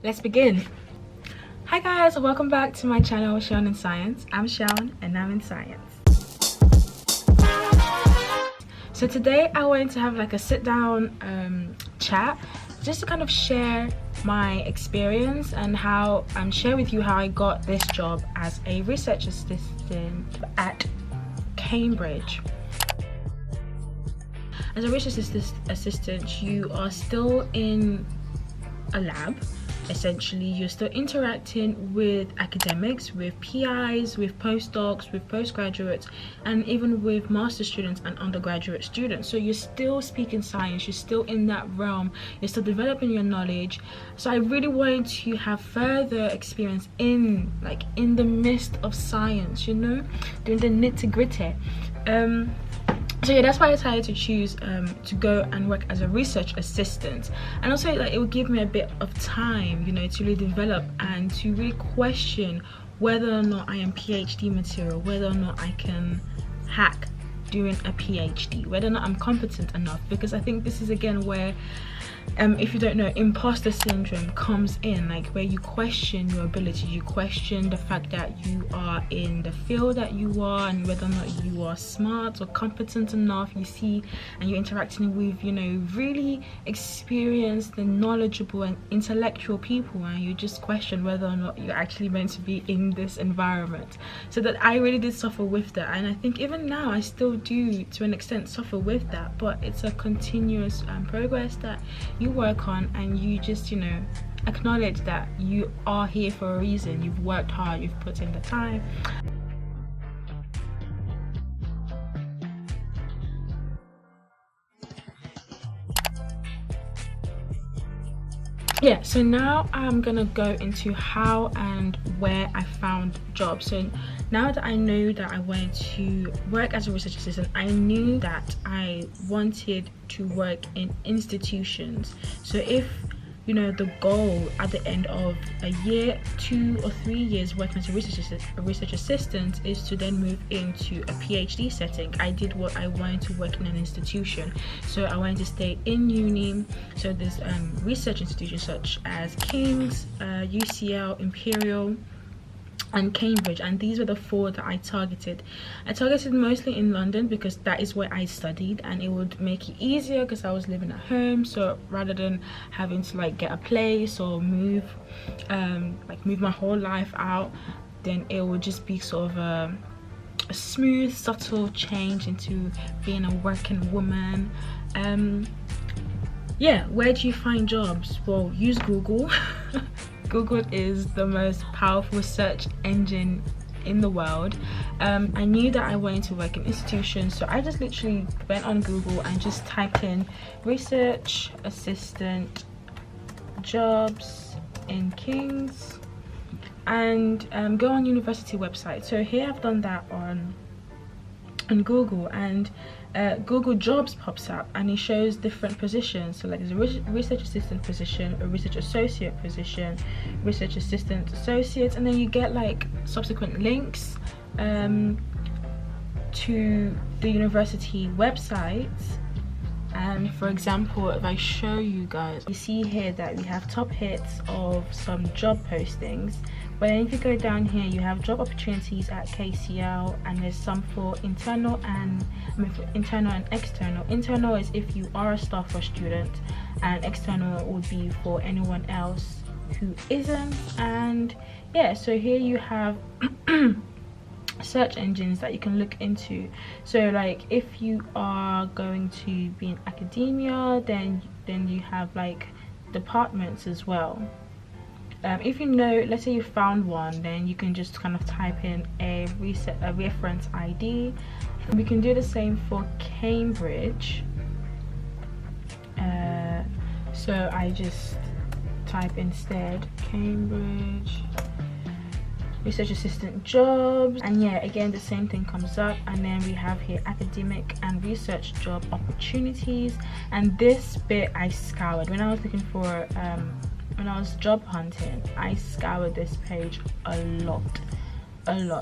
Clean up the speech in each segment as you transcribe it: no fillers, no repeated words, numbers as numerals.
let's begin. Hi guys, welcome back to my channel, Seuninscience. I'm Seun and I'm in science. So today I wanted to have like a sit down chat just to kind of share my experience and share with you how I got this job as a research assistant at Cambridge. As a research assistant, you are still in a lab. Essentially, you're still interacting with academics, with PIs, with postdocs, with postgraduates, and even with master students and undergraduate students. So you're still speaking science, you're still in that realm, you're still developing your knowledge. So I really wanted to have further experience in the midst of science, you know, doing the nitty-gritty. So yeah, that's why I decided to choose to go and work as a research assistant, and also it will give me a bit of time, you know, to really develop and to really question whether or not I am PhD material, whether or not I can hack doing a PhD, whether or not I'm competent enough. Because I think this is again where if you don't know, imposter syndrome comes in, like where you question your ability, you question the fact that you are in the field that you are and whether or not you are smart or competent enough. You see, and you're interacting with, you know, really experienced and knowledgeable and intellectual people, and you just question whether or not you're actually meant to be in this environment. So that I really did suffer with that, and I think even now I still do to an extent suffer with that, but it's a continuous progress that you work on, and you just, you know, acknowledge that you are here for a reason. You've worked hard, you've put in the time. Yeah, so now I'm gonna go into how and where I found jobs. So now that I know that I wanted to work as a research assistant, I knew that I wanted to work in institutions. So if, you know, the goal at the end of a year, 2 or 3 years working as a research assistant is to then move into a PhD setting, I did what I wanted to work in an institution. So I wanted to stay in uni. So there's research institutions such as King's, UCL, Imperial, and Cambridge, and these were the 4 that I targeted. I targeted mostly in London because that is where I studied, and it would make it easier because I was living at home. So rather than having to like get a place or move my whole life out, then it would just be sort of a smooth, subtle change into being a working woman. Yeah, where do you find jobs? Well, use Google. Google is the most powerful search engine in the world. I knew that I wanted to work in institutions, so I just literally went on Google and just typed in research assistant jobs in King's, and go on university website. So here I've done that on Google, and Google Jobs pops up and it shows different positions. So like there's a research assistant position, a research associate position, research assistant associate, and then you get like subsequent links to the university websites. And for example, if I show you guys, you see here that we have top hits of some job postings. But then if you go down here, you have job opportunities at KCL, and there's some for internal and external. Internal is if you are a staff or student, and external would be for anyone else who isn't. And yeah, so here you have search engines that you can look into. So like if you are going to be in academia, then you have like departments as well. If you know, let's say you found one, then you can just kind of type in a reference ID. And we can do the same for Cambridge. So I just type instead Cambridge research assistant jobs, and yeah, again the same thing comes up. And then we have here academic and research job opportunities, and this bit I scoured when I was looking for when I was job hunting. I scoured this page a lot.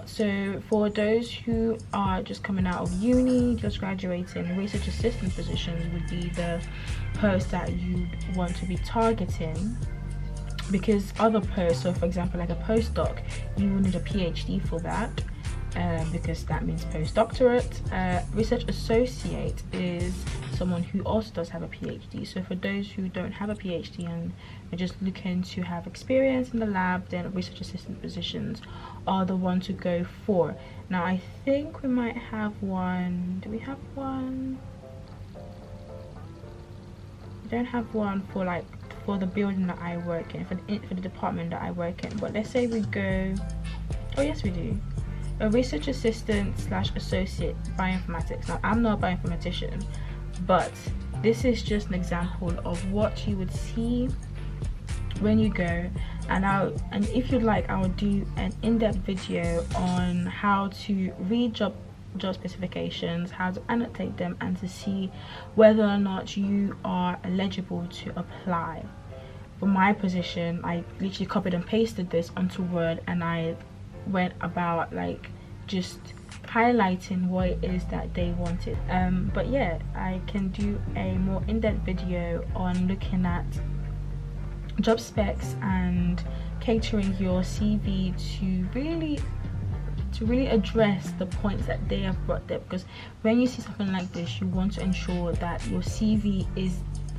So for those who are just coming out of uni, just graduating, research assistant positions would be the post that you want to be targeting. because other posts, so for example like a postdoc, you will need a PhD for that, because that means postdoctorate. Research associate is someone who also does have a PhD. So for those who don't have a PhD and are just looking to have experience in the lab, then research assistant positions are the one to go for. Now I think we might have one. Do we have one? We don't have one for like for the building that I work in, for the department that I work in. But let's say we go, oh yes we do, a research assistant / associate bioinformatics. Now I'm not a bioinformatician, but this is just an example of what you would see when you go. And if you'd like, I will do an in-depth video on how to read job specifications, how to annotate them, and to see whether or not you are eligible to apply. For my position, I literally copied and pasted this onto Word, and I went about like just highlighting what it is that they wanted. But yeah, I can do a more in-depth video on looking at job specs and catering your CV to really address the points that they have brought there. Because when you see something like this, you want to ensure that your CV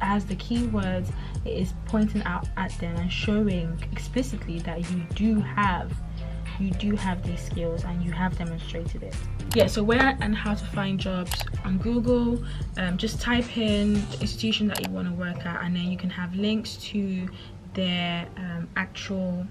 has the keywords, it is pointing out at them and showing explicitly that you do have these skills and you have demonstrated it. Yeah, so where and how to find jobs on Google, just type in the institution that you want to work at, and then you can have links to their actual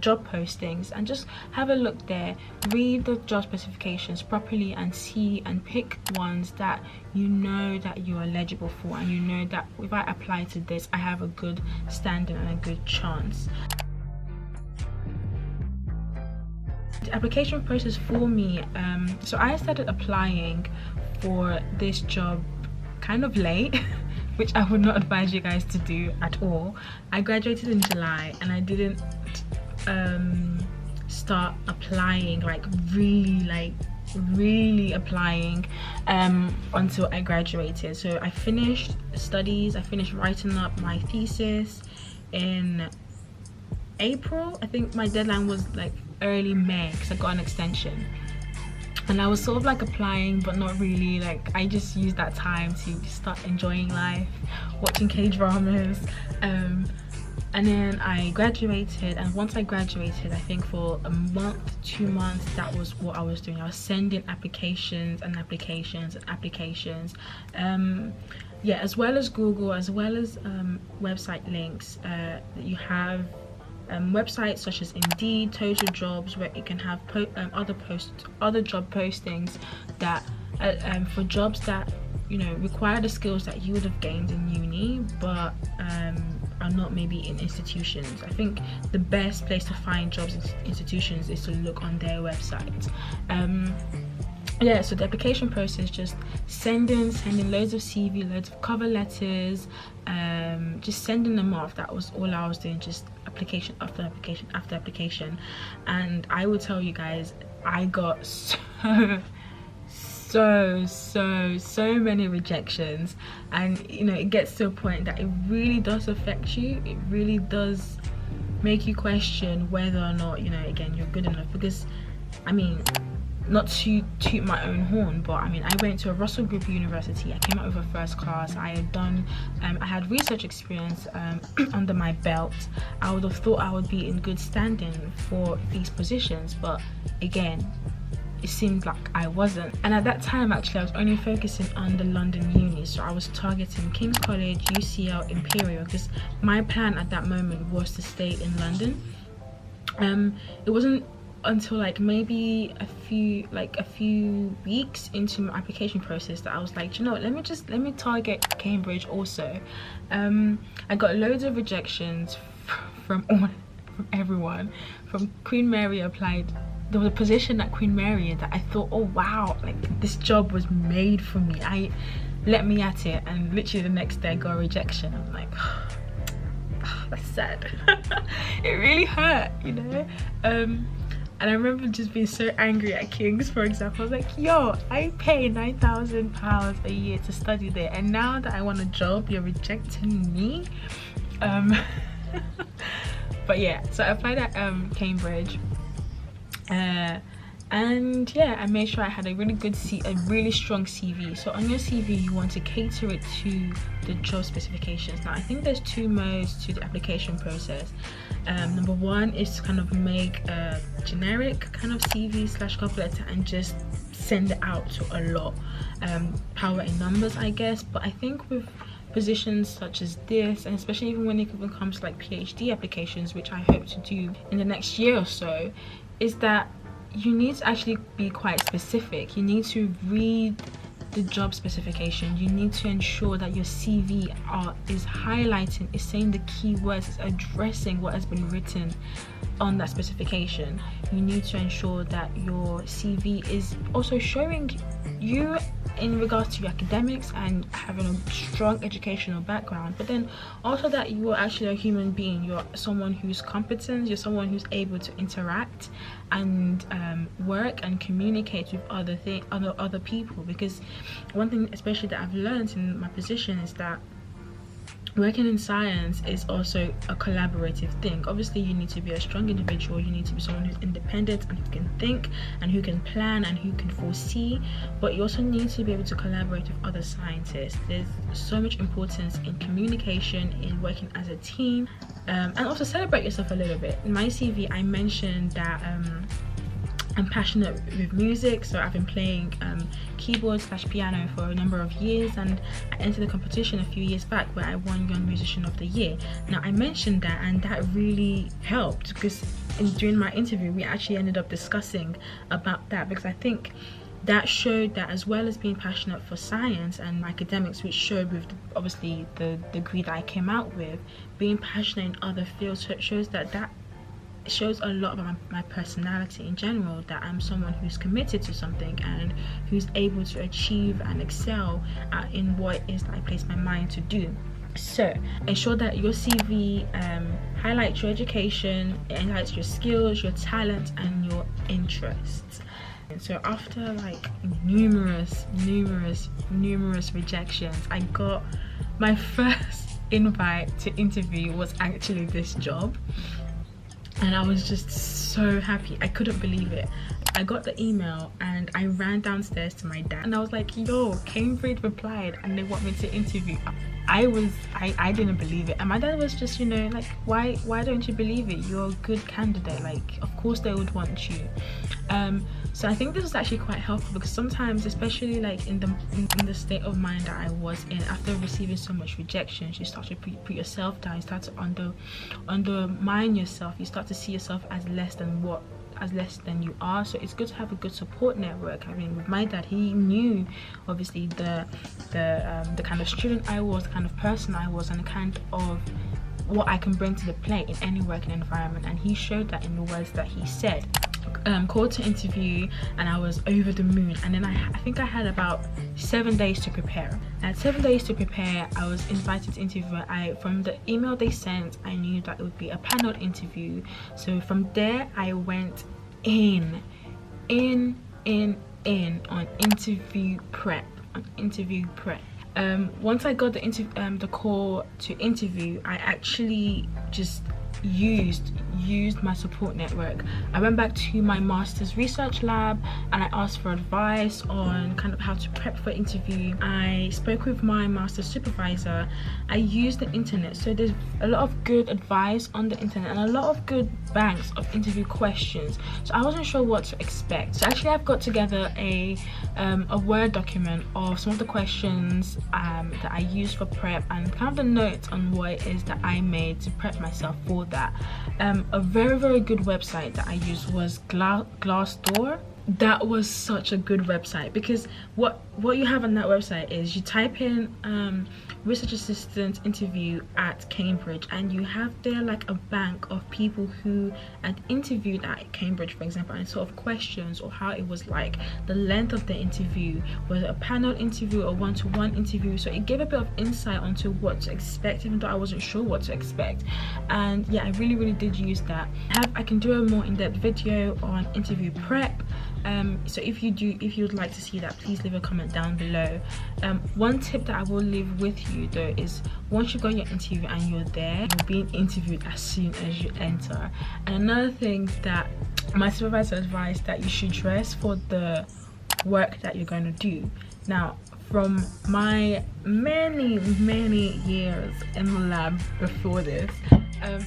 job postings, and just have a look there, read the job specifications properly, and see and pick ones that you know that you are eligible for, and you know that if I apply to this, I have a good standing and a good chance. The application process for me, so I started applying for this job kind of late which I would not advise you guys to do at all. I graduated in July and I didn't start applying, like really applying until I graduated. So I finished studies, I finished writing up my thesis in April. I think my deadline was like early May because I got an extension, and I was sort of like applying but not really. Like I just used that time to start enjoying life, watching K-dramas, and then I graduated. And once I graduated, I think for a month, 2 months, that was what I was doing. I was sending applications and applications and applications, yeah, as well as Google, as well as website links. You have websites such as Indeed, Total Jobs, where you can have other job postings that for jobs that, you know, require the skills that you would have gained in uni, but are not maybe in institutions. I think the best place to find jobs in institutions is to look on their website. Yeah, so the application process, just sending loads of CV, loads of cover letters, just sending them off. That was all I was doing, just application after application after application. And I will tell you guys, I got so many rejections, and you know, it gets to a point that it really does affect you. It really does make you question whether or not, you know, again, you're good enough. Because I mean, not to toot my own horn, but I mean, I went to a Russell Group university. I came out with a first class. I had done I had research experience under my belt. I would have thought I would be in good standing for these positions, but again, it seemed like I wasn't. And at that time, actually, I was only focusing on the London uni. So I was targeting King's College, UCL, Imperial, because my plan at that moment was to stay in London. It wasn't until like maybe a few weeks into my application process that I was like, you know what, let me target Cambridge also. I got loads of rejections from everyone. From Queen Mary, applied. There was a position at Queen Mary that I thought, oh wow, like this job was made for me. I let me at it, and literally the next day I got a rejection. I'm like, oh, that's sad. It really hurt, you know. And I remember just being so angry at King's, for example. I was like, yo, I pay £9,000 a year to study there, and now that I want a job, you're rejecting me. But yeah, so I applied at Cambridge. And yeah, I made sure I had a really strong CV. So on your CV, you want to cater it to the job specifications. Now, I think there's two modes to the application process. Number one is to kind of make a generic kind of CV / cover letter and just send it out to a lot, power in numbers, I guess. But I think with positions such as this, and especially even when it even comes to like PhD applications, which I hope to do in the next year or so, is that you need to actually be quite specific. You need to read the job specification. You need to ensure that your CV is highlighting, is saying the keywords, is addressing what has been written on that specification. You need to ensure that your CV is also showing you in regards to your academics and having a strong educational background, but then also that you are actually a human being. You're someone who's competent, you're someone who's able to interact and work and communicate with other people. Because one thing especially that I've learned in my position is that working in science is also a collaborative thing. Obviously, you need to be a strong individual. You need to be someone who's independent and who can think and who can plan and who can foresee, but you also need to be able to collaborate with other scientists. There's so much importance in communication, in working as a team, and also celebrate yourself a little bit. In my CV, I mentioned that I'm passionate with music, so I've been playing keyboard / piano for a number of years, and I entered a competition a few years back where I won Young Musician of the Year. Now, I mentioned that, and that really helped because during my interview we actually ended up discussing about that, because I think that showed that, as well as being passionate for science and academics, which showed with obviously the degree that I came out with, being passionate in other fields shows that shows a lot about my personality in general, that I'm someone who's committed to something and who's able to achieve and excel in what it is that I place my mind to do. So ensure that your CV highlights your education, it highlights your skills, your talent and your interests. And so after like numerous rejections, I got my first invite to interview was actually this job. And I was just so happy. I couldn't believe it. I got the email and I ran downstairs to my dad and I was like, yo, Cambridge replied and they want me to interview. I didn't believe it, and my dad was just, you know, like, why don't you believe it? You're a good candidate, like of course they would want you. So I think this was actually quite helpful, because sometimes, especially like in the state of mind that I was in after receiving so much rejection, you start to put yourself down, you start to undermine yourself, you start to see yourself as less than you are. So it's good to have a good support network. I mean, with my dad, he knew obviously the kind of student I was, the kind of person I was, and the kind of what I can bring to the plate in any working environment, and he showed that in the words that he said. Called to interview and I was over the moon, and then I think I had about 7 days to prepare. At 7 days to prepare, I was invited to interview. From the email they sent, I knew that it would be a panel interview. So from there I went in on interview prep. Once I got the call to interview, I actually just used my support network. I went back to my master's research lab and I asked for advice on kind of how to prep for interview. I spoke with my master's supervisor. I used the internet, so there's a lot of good advice on the internet and a lot of good banks of interview questions, so I wasn't sure what to expect. So actually I've got together a Word document of some of the questions that I used for prep, and kind of the notes on what it is that I made to prep myself for that. A very good website that I used was Glassdoor. That was such a good website, because what you have on that website is you type in research assistant interview at Cambridge, and you have there like a bank of people who had interviewed at Cambridge, for example, and sort of questions or how it was like, the length of the interview, was it a panel interview or one-to-one interview. So it gave a bit of insight onto what to expect, even though I wasn't sure what to expect. And yeah, I really did use that. I can do a more in-depth video on interview prep. So if you would like to see that, please leave a comment that down below. One tip that I will leave with you though is, once you got your interview and you're there, you're being interviewed as soon as you enter. And another thing that my supervisor advised, that you should dress for the work that you're going to do. Now, from my many years in the lab before this,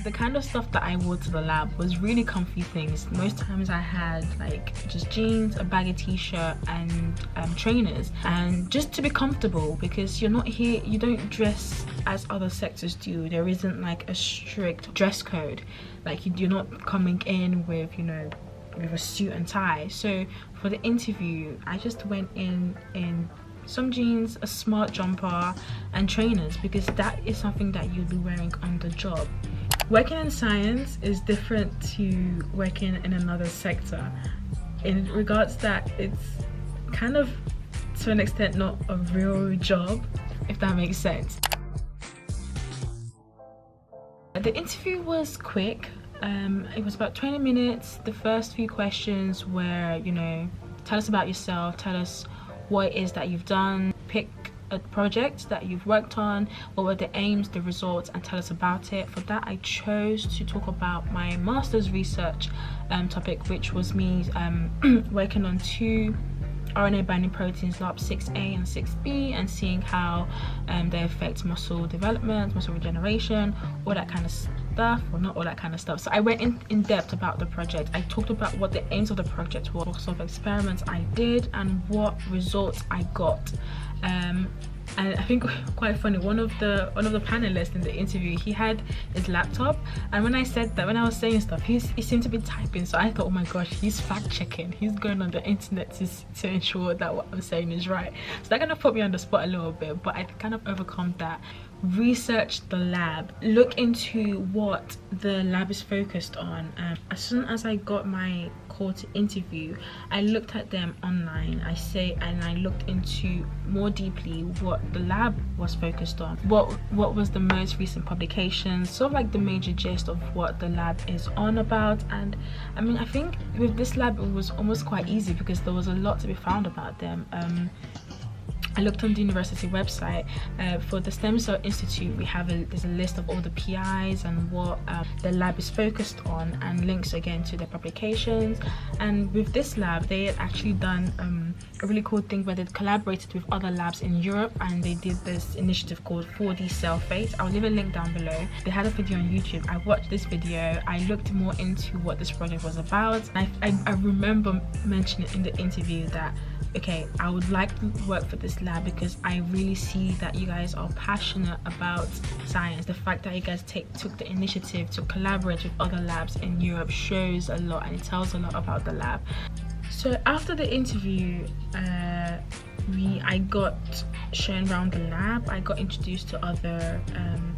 the kind of stuff that I wore to the lab was really comfy things. Most times I had like just jeans, a baggy t-shirt, and trainers, and just to be comfortable, because you're not here, you don't dress as other sectors do. There isn't like a strict dress code. Like you're not coming in with, you know, with a suit and tie. So for the interview, I just went in some jeans, a smart jumper, and trainers, because that is something that you'll be wearing on the job. Working in science is different to working in another sector, in regards that it's kind of, to an extent, not a real job, if that makes sense. The interview was quick. It was about 20 minutes. The first few questions were, you know, tell us about yourself, tell us what it is that you've done, pick a project that you've worked on, what were the aims, the results, and tell us about it. For that, I chose to talk about my master's research topic, which was me working on 2 RNA binding proteins, LARP6A and 6B, and seeing how they affect muscle development, muscle regeneration, all that kind of stuff. Well, not all that kind of stuff. So I went in depth about the project. I talked about what the aims of the project were, what sort of experiments I did, and what results I got. And I think quite funny, one of the panelists in the interview, he had his laptop, and when I said that, when I was saying stuff, he seemed to be typing. So I thought, oh my gosh, he's fact checking, he's going on the internet to ensure that what I'm saying is right. So that kind of put me on the spot a little bit, but I kind of overcome that. Research the lab, look into what the lab is focused on. As soon as I got my call to interview, I looked at them online, and I looked into more deeply what the lab was focused on, what was the most recent publications, sort of like the major gist of what the lab is on about. And I mean, I think with this lab it was almost quite easy, because there was a lot to be found about them. I looked on the university website. For the Stem Cell Institute, there's a list of all the PIs and what the lab is focused on, and links again to their publications. And with this lab, they had actually done a really cool thing where they collaborated with other labs in Europe, and they did this initiative called 4D Cell Fate. I'll leave a link down below. They had a video on YouTube. I watched this video. I looked more into what this project was about. I remember mentioning in the interview that, okay, I would like to work for this lab because I really see that you guys are passionate about science. The fact that you guys took the initiative to collaborate with other labs in Europe shows a lot, and it tells a lot about the lab. So after the interview, I got shown around the lab. I got introduced to other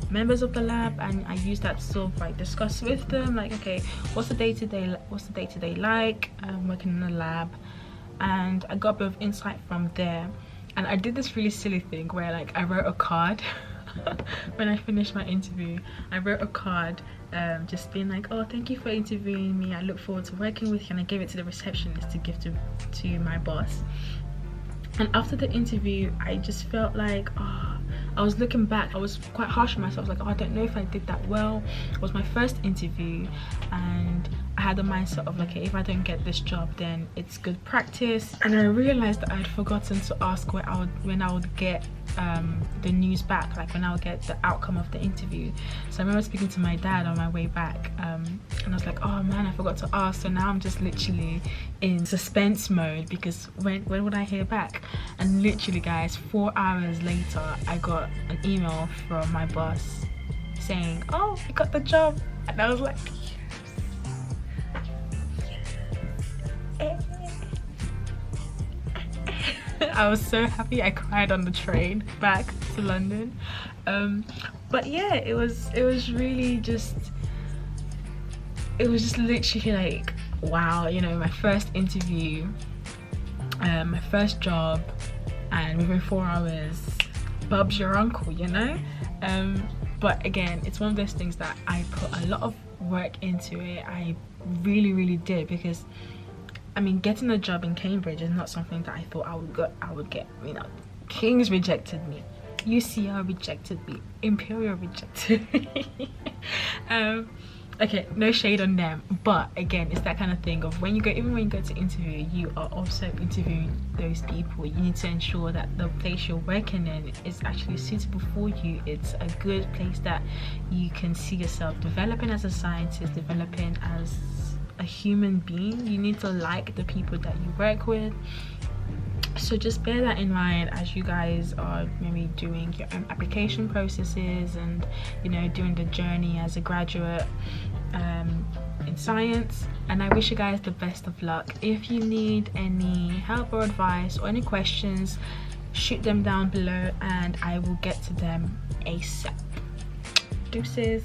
members of the lab, and I used that to sort of like discuss with them, like, okay, what's the day-to-day like working in the lab. And I got a bit of insight from there. And I did this really silly thing where, like, I wrote a card when I finished my interview. I wrote a card just being like, oh, thank you for interviewing me, I look forward to working with you, and I gave it to the receptionist to give to my boss. And after the interview, I just felt like, oh, I was looking back, I was quite harsh on myself. I was like, oh, I don't know if I did that well. It was my first interview, and I had the mindset of like, okay, if I don't get this job, then it's good practice. And I realized that I had forgotten to ask when I would get the news back, like when I would get the outcome of the interview. So I remember speaking to my dad on my way back, and I was like, oh man, I forgot to ask. So now I'm just literally in suspense mode, because when would I hear back? And literally, guys, 4 hours later, I got an email from my boss saying, oh, I got the job. And I was like, I was so happy. I cried on the train back to London. But yeah, it was really just, it was just literally like, wow, you know, my first interview, my first job, and within 4 hours, Bub's your uncle, you know. But again, it's one of those things that I put a lot of work into it. I really did, because I mean, getting a job in Cambridge is not something that I thought I would get. You know, King's rejected me, UCL rejected me, Imperial rejected me. Okay, no shade on them, but again, it's that kind of thing of when you go, even when you go to interview, you are also interviewing those people. You need to ensure that the place you're working in is actually suitable for you. It's a good place that you can see yourself developing as a scientist, developing as a human being. You need to like the people that you work with. So just bear that in mind as you guys are maybe doing your own application processes and, you know, doing the journey as a graduate in science. And I wish you guys the best of luck. If you need any help or advice or any questions, shoot them down below and I will get to them ASAP. Deuces.